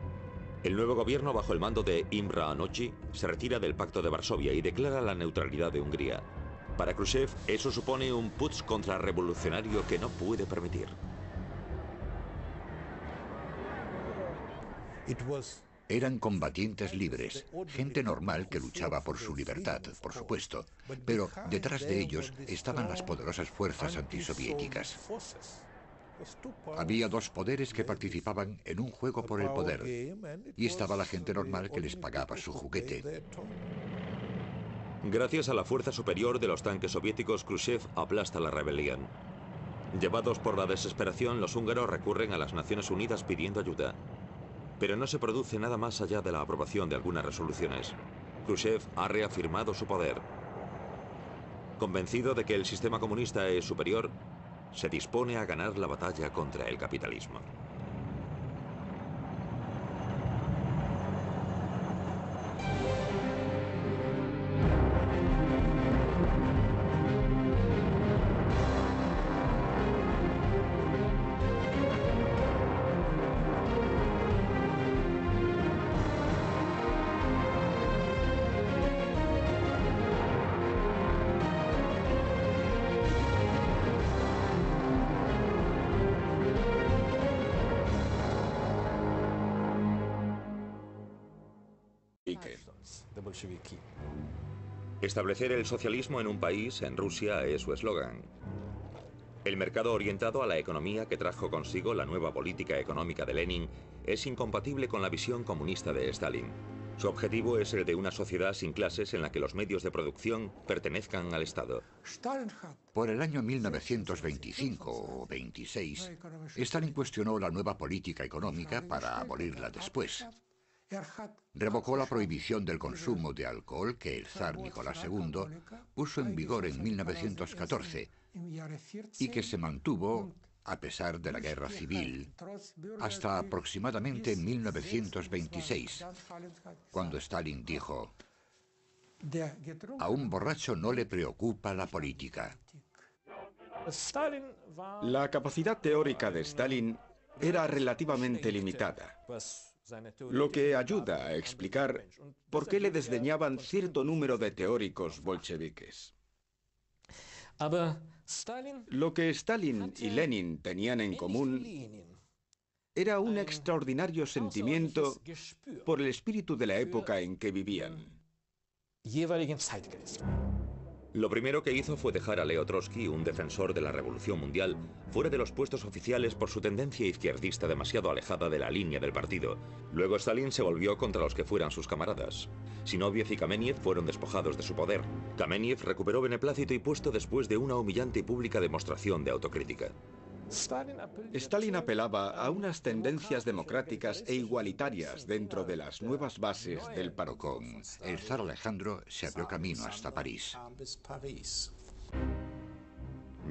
El nuevo gobierno bajo el mando de Imre Anochi se retira del Pacto de Varsovia y declara la neutralidad de Hungría. Para Khrushchev, eso supone un putsch contrarrevolucionario que no puede permitir. Eran combatientes libres, gente normal que luchaba por su libertad, por supuesto, pero detrás de ellos estaban las poderosas fuerzas antisoviéticas. Había dos poderes que participaban en un juego por el poder, y estaba la gente normal que les pagaba su juguete. Gracias a la fuerza superior de los tanques soviéticos, Khrushchev aplasta la rebelión. Llevados por la desesperación, los húngaros recurren a las Naciones Unidas pidiendo ayuda. Pero no se produce nada más allá de la aprobación de algunas resoluciones. Khrushchev ha reafirmado su poder. Convencido de que el sistema comunista es superior, se dispone a ganar la batalla contra el capitalismo. Establecer el socialismo en un país, en Rusia, es su eslogan. El mercado orientado a la economía que trajo consigo la nueva política económica de Lenin es incompatible con la visión comunista de Stalin. Su objetivo es el de una sociedad sin clases en la que los medios de producción pertenezcan al Estado. Por el año 1925 o 26, Stalin cuestionó la nueva política económica para abolirla después. Revocó la prohibición del consumo de alcohol que el zar Nicolás II puso en vigor en 1914 y que se mantuvo, a pesar de la guerra civil, hasta aproximadamente 1926, cuando Stalin dijo: "A un borracho no le preocupa la política". La capacidad teórica de Stalin era relativamente limitada, lo que ayuda a explicar por qué le desdeñaban cierto número de teóricos bolcheviques. Lo que Stalin y Lenin tenían en común era un extraordinario sentimiento por el espíritu de la época en que vivían. Lo primero que hizo fue dejar a Leo Trotsky, un defensor de la Revolución Mundial, fuera de los puestos oficiales por su tendencia izquierdista demasiado alejada de la línea del partido. Luego Stalin se volvió contra los que fueran sus camaradas. Zinoviev y Kameniev fueron despojados de su poder. Kameniev recuperó beneplácito y puesto después de una humillante y pública demostración de autocrítica. Stalin apelaba a unas tendencias democráticas e igualitarias dentro de las nuevas bases del partido. Con el zar Alejandro se abrió camino hasta París.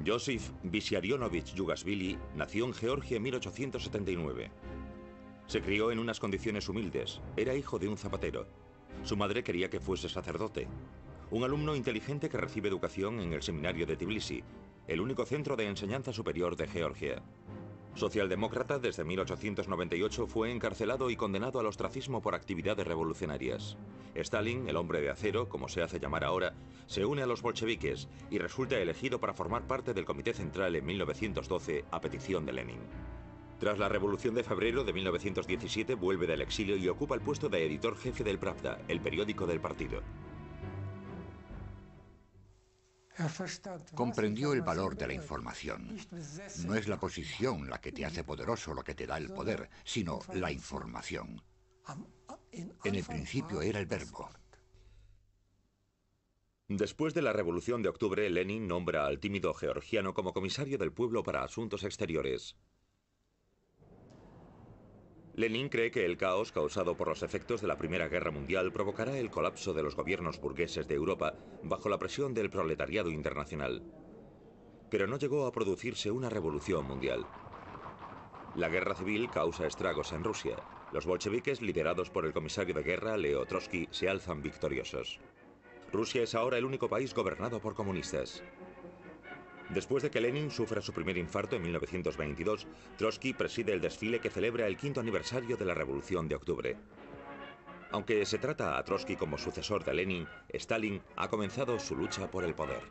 Josif Vissarionovich Yugashvili nació en Georgia en 1879. Se crió en unas condiciones humildes. Era hijo de un zapatero. Su madre quería que fuese sacerdote. Un alumno inteligente que recibe educación en el seminario de Tbilisi, el único centro de enseñanza superior de Georgia. Socialdemócrata, desde 1898 fue encarcelado y condenado al ostracismo por actividades revolucionarias. Stalin, el hombre de acero, como se hace llamar ahora, se une a los bolcheviques y resulta elegido para formar parte del Comité Central en 1912 a petición de Lenin. Tras la Revolución de Febrero de 1917 vuelve del exilio y ocupa el puesto de editor jefe del Pravda, el periódico del partido. Comprendió el valor de la información. No es la posición la que te hace poderoso, lo que te da el poder, sino la información. En el principio era el verbo. Después de la Revolución de Octubre, Lenin nombra al tímido georgiano como comisario del pueblo para asuntos exteriores. Lenin cree que el caos causado por los efectos de la Primera Guerra Mundial provocará el colapso de los gobiernos burgueses de Europa bajo la presión del proletariado internacional. Pero no llegó a producirse una revolución mundial. La guerra civil causa estragos en Rusia. Los bolcheviques, liderados por el comisario de guerra, Leo Trotsky, se alzan victoriosos. Rusia es ahora el único país gobernado por comunistas. Después de que Lenin sufra su primer infarto en 1922, Trotsky preside el desfile que celebra el 5º aniversario de la Revolución de Octubre. Aunque se trata a Trotsky como sucesor de Lenin, Stalin ha comenzado su lucha por el poder.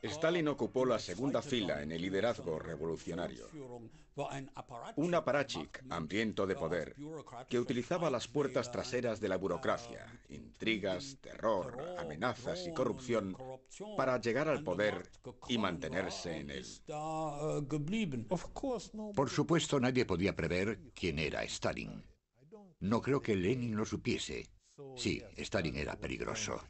Stalin ocupó la segunda fila en el liderazgo revolucionario. Un aparachic hambriento de poder que utilizaba las puertas traseras de la burocracia, intrigas, terror, amenazas y corrupción para llegar al poder y mantenerse en él. Por supuesto, nadie podía prever quién era Stalin. No creo que Lenin lo supiese. Sí, Stalin era peligroso.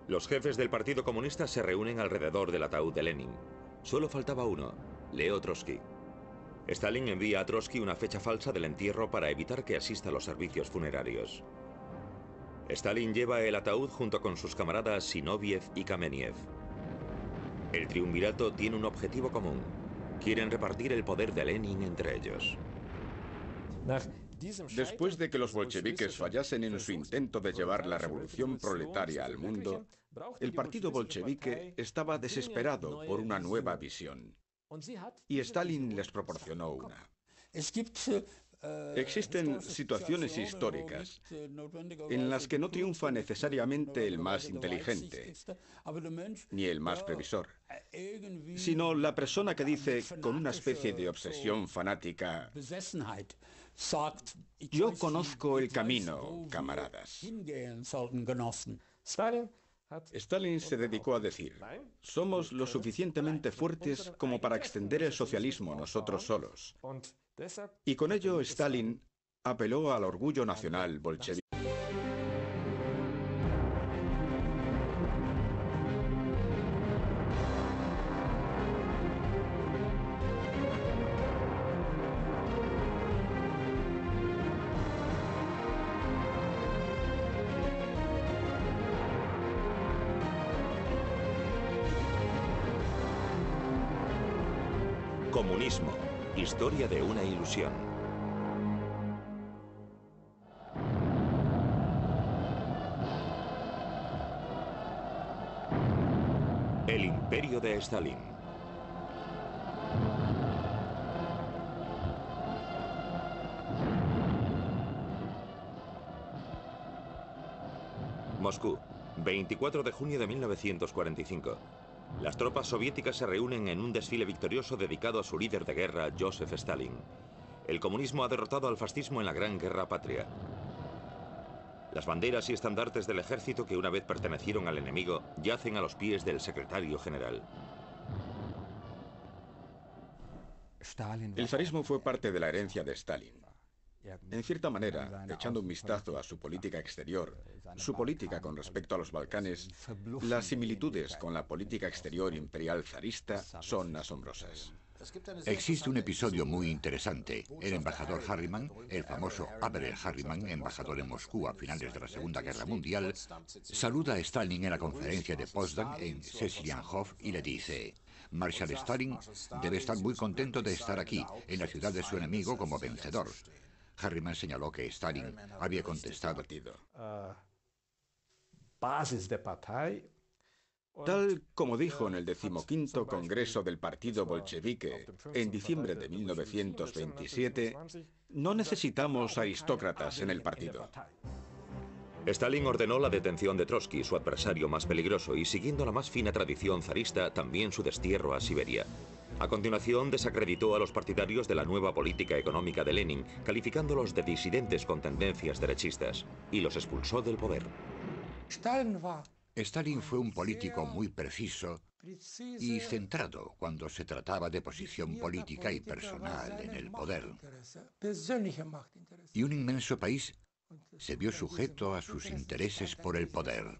Los jefes del Partido Comunista se reúnen alrededor del ataúd de Lenin. Solo faltaba uno, Leo Trotsky. Stalin envía a Trotsky una fecha falsa del entierro para evitar que asista a los servicios funerarios. Stalin lleva el ataúd junto con sus camaradas Zinoviev y Kameniev. El triunvirato tiene un objetivo común. Quieren repartir el poder de Lenin entre ellos. Después de que los bolcheviques fallasen en su intento de llevar la revolución proletaria al mundo, el partido bolchevique estaba desesperado por una nueva visión. Y Stalin les proporcionó una. Existen situaciones históricas en las que no triunfa necesariamente el más inteligente, ni el más previsor, sino la persona que dice con una especie de obsesión fanática: yo conozco el camino, camaradas. Stalin se dedicó a decir: somos lo suficientemente fuertes como para extender el socialismo nosotros solos. Y con ello Stalin apeló al orgullo nacional bolchevique. Comunismo. Historia de una ilusión. El imperio de Stalin. Moscú, 24 de junio de 1945. Las tropas soviéticas se reúnen en un desfile victorioso dedicado a su líder de guerra, Joseph Stalin. El comunismo ha derrotado al fascismo en la Gran Guerra Patria. Las banderas y estandartes del ejército que una vez pertenecieron al enemigo yacen a los pies del secretario general. El zarismo fue parte de la herencia de Stalin. En cierta manera, echando un vistazo a su política exterior, su política con respecto a los Balcanes, las similitudes con la política exterior imperial zarista son asombrosas. Existe un episodio muy interesante. El embajador Harriman, el famoso Averell Harriman, embajador en Moscú a finales de la Segunda Guerra Mundial, saluda a Stalin en la conferencia de Potsdam en Seligenhof y le dice: Marshal Stalin debe estar muy contento de estar aquí, en la ciudad de su enemigo, como vencedor. Harriman señaló que Stalin había contestado: tal como dijo en el 15º Congreso del Partido Bolchevique en diciembre de 1927, no necesitamos aristócratas en el partido. Stalin ordenó la detención de Trotsky, su adversario más peligroso, y siguiendo la más fina tradición zarista, también su destierro a Siberia. A continuación, desacreditó a los partidarios de la nueva política económica de Lenin, calificándolos de disidentes con tendencias derechistas, y los expulsó del poder. Stalin fue un político muy preciso y centrado cuando se trataba de posición política y personal en el poder. Y un inmenso país se vio sujeto a sus intereses por el poder.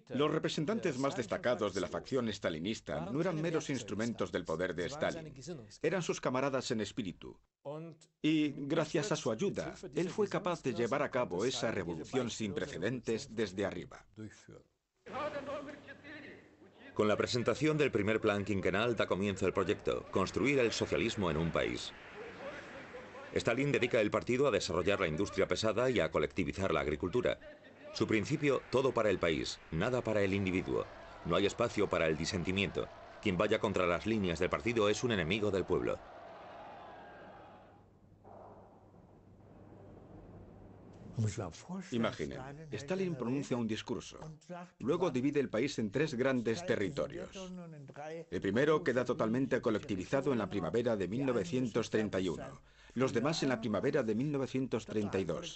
Los representantes más destacados de la facción stalinista no eran meros instrumentos del poder de Stalin, eran sus camaradas en espíritu. Y, gracias a su ayuda, él fue capaz de llevar a cabo esa revolución sin precedentes desde arriba. Con la presentación del primer plan quinquenal da comienzo el proyecto: construir el socialismo en un país. Stalin dedica el partido a desarrollar la industria pesada y a colectivizar la agricultura. Su principio: todo para el país, nada para el individuo. No hay espacio para el disentimiento. Quien vaya contra las líneas del partido es un enemigo del pueblo. Imaginen, Stalin pronuncia un discurso. Luego divide el país en 3 grandes territorios. El primero queda totalmente colectivizado en la primavera de 1931. Los demás en la primavera de 1932.